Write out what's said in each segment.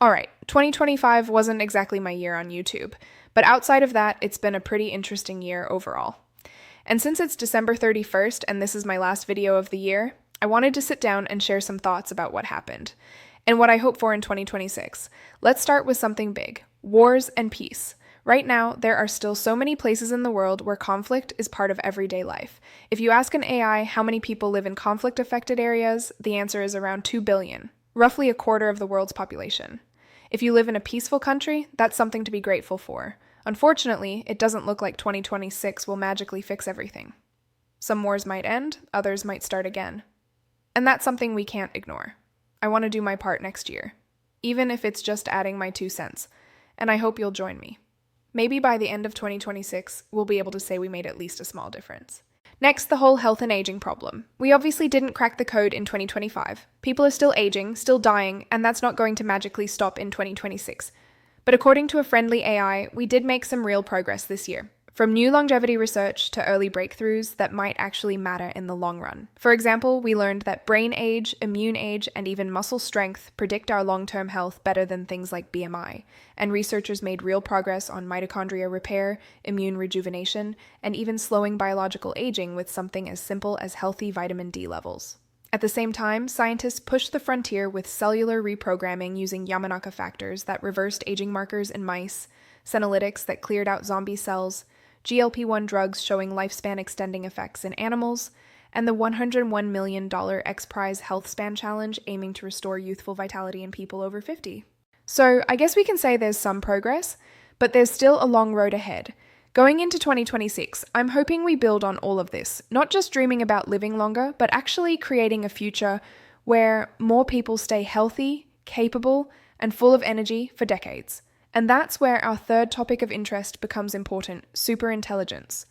Alright, 2025 wasn't exactly my year on YouTube, but outside of that, it's been a pretty interesting year overall. And since it's December 31st and this is my last video of the year, I wanted to sit down and share some thoughts about what happened, and what I hope for in 2026. Let's start with something big: wars and peace. Right now, there are still so many places in the world where conflict is part of everyday life. If you ask an AI how many people live in conflict-affected areas, the answer is around 2 billion, roughly a quarter of the world's population. If you live in a peaceful country, that's something to be grateful for. Unfortunately, it doesn't look like 2026 will magically fix everything. Some wars might end, others might start again. And that's something we can't ignore. I want to do my part next year, even if it's just adding my 2 cents, and I hope you'll join me. Maybe by the end of 2026, we'll be able to say we made at least a small difference. Next, the whole health and aging problem. We obviously didn't crack the code in 2025. People are still aging, still dying, and that's not going to magically stop in 2026. But according to a friendly AI, we did make some real progress this year. From new longevity research to early breakthroughs that might actually matter in the long run. For example, we learned that brain age, immune age, and even muscle strength predict our long-term health better than things like BMI, and researchers made real progress on mitochondria repair, immune rejuvenation, and even slowing biological aging with something as simple as healthy vitamin D levels. At the same time, scientists pushed the frontier with cellular reprogramming using Yamanaka factors that reversed aging markers in mice, senolytics that cleared out zombie cells, GLP-1 drugs showing lifespan extending effects in animals, and the $101 million X Prize Health Span Challenge aiming to restore youthful vitality in people over 50. So I guess we can say there's some progress, but there's still a long road ahead. Going into 2026, I'm hoping we build on all of this, not just dreaming about living longer, but actually creating a future where more people stay healthy, capable, and full of energy for decades. And that's where our third topic of interest becomes important: superintelligence.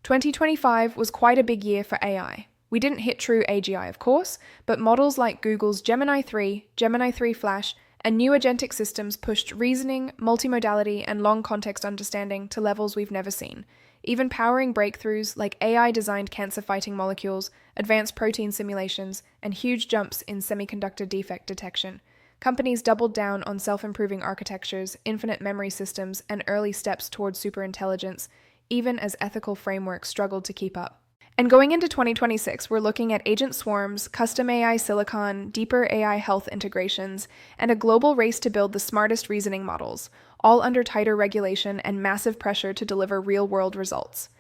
2025 was quite a big year for AI. We didn't hit true AGI, of course, but models like Google's Gemini 3, Gemini 3 Flash, and new agentic systems pushed reasoning, multimodality, and long context understanding to levels we've never seen, even powering breakthroughs like AI-designed cancer-fighting molecules, advanced protein simulations, and huge jumps in semiconductor defect detection. Companies doubled down on self-improving architectures, infinite memory systems, and early steps towards superintelligence, even as ethical frameworks struggled to keep up. And going into 2026, we're looking at agent swarms, custom AI silicon, deeper AI health integrations, and a global race to build the smartest reasoning models, all under tighter regulation and massive pressure to deliver real-world results.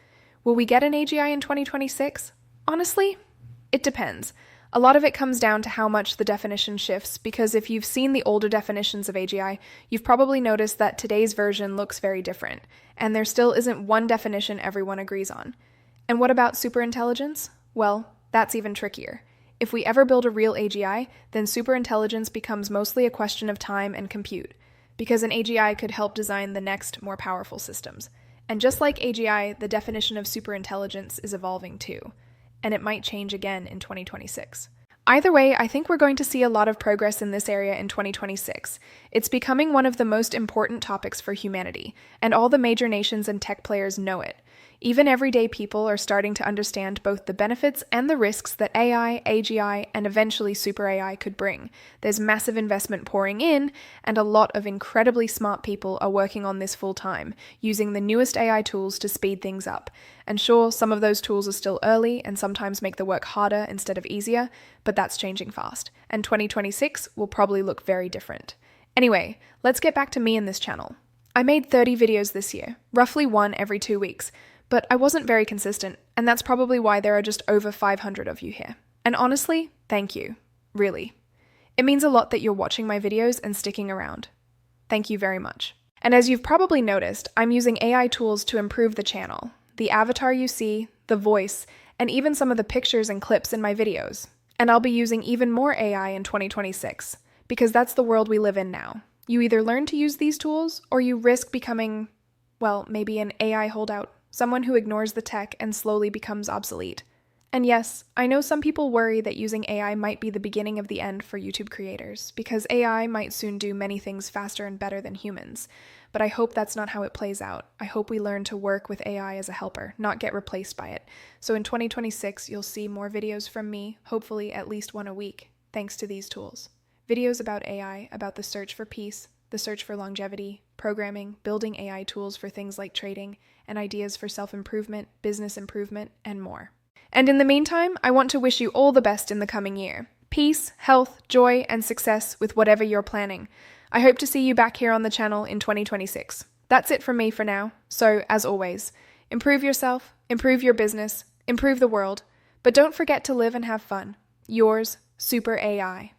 Will we get an AGI in 2026? Honestly, it depends. A lot of it comes down to how much the definition shifts, because if you've seen the older definitions of AGI, you've probably noticed that today's version looks very different, and there still isn't one definition everyone agrees on. And what about superintelligence? Well, that's even trickier. If we ever build a real AGI, then superintelligence becomes mostly a question of time and compute, because an AGI could help design the next, more powerful systems. And just like AGI, the definition of superintelligence is evolving too, and it might change again in 2026. Either way, I think we're going to see a lot of progress in this area in 2026. It's becoming one of the most important topics for humanity, and all the major nations and tech players know it. Even everyday people are starting to understand both the benefits and the risks that AI, AGI, and eventually super AI could bring. There's massive investment pouring in, and a lot of incredibly smart people are working on this full time, using the newest AI tools to speed things up. And sure, some of those tools are still early and sometimes make the work harder instead of easier, but that's changing fast. And 2026 will probably look very different. Anyway, let's get back to me and this channel. I made 30 videos this year, roughly one every 2 weeks. But I wasn't very consistent, and that's probably why there are just over 500 of you here. And honestly, thank you. Really. It means a lot that you're watching my videos and sticking around. Thank you very much. And as you've probably noticed, I'm using AI tools to improve the channel, the avatar you see, the voice, and even some of the pictures and clips in my videos. And I'll be using even more AI in 2026, because that's the world we live in now. You either learn to use these tools, or you risk becoming, well, maybe an AI holdout. Someone who ignores the tech and slowly becomes obsolete. And yes, I know some people worry that using AI might be the beginning of the end for YouTube creators, because AI might soon do many things faster and better than humans. But I hope that's not how it plays out. I hope we learn to work with AI as a helper, not get replaced by it. So in 2026, you'll see more videos from me, hopefully at least one a week, thanks to these tools. videos about AI, about the search for peace, the search for longevity, programming, building AI tools for things like trading, and ideas for self-improvement, business improvement, and more. And in the meantime, I want to wish you all the best in the coming year. Peace, health, joy, and success with whatever you're planning. I hope to see you back here on the channel in 2026. That's it from me for now. So, as always, improve yourself, improve your business, improve the world, but don't forget to live and have fun. Yours, Super AI.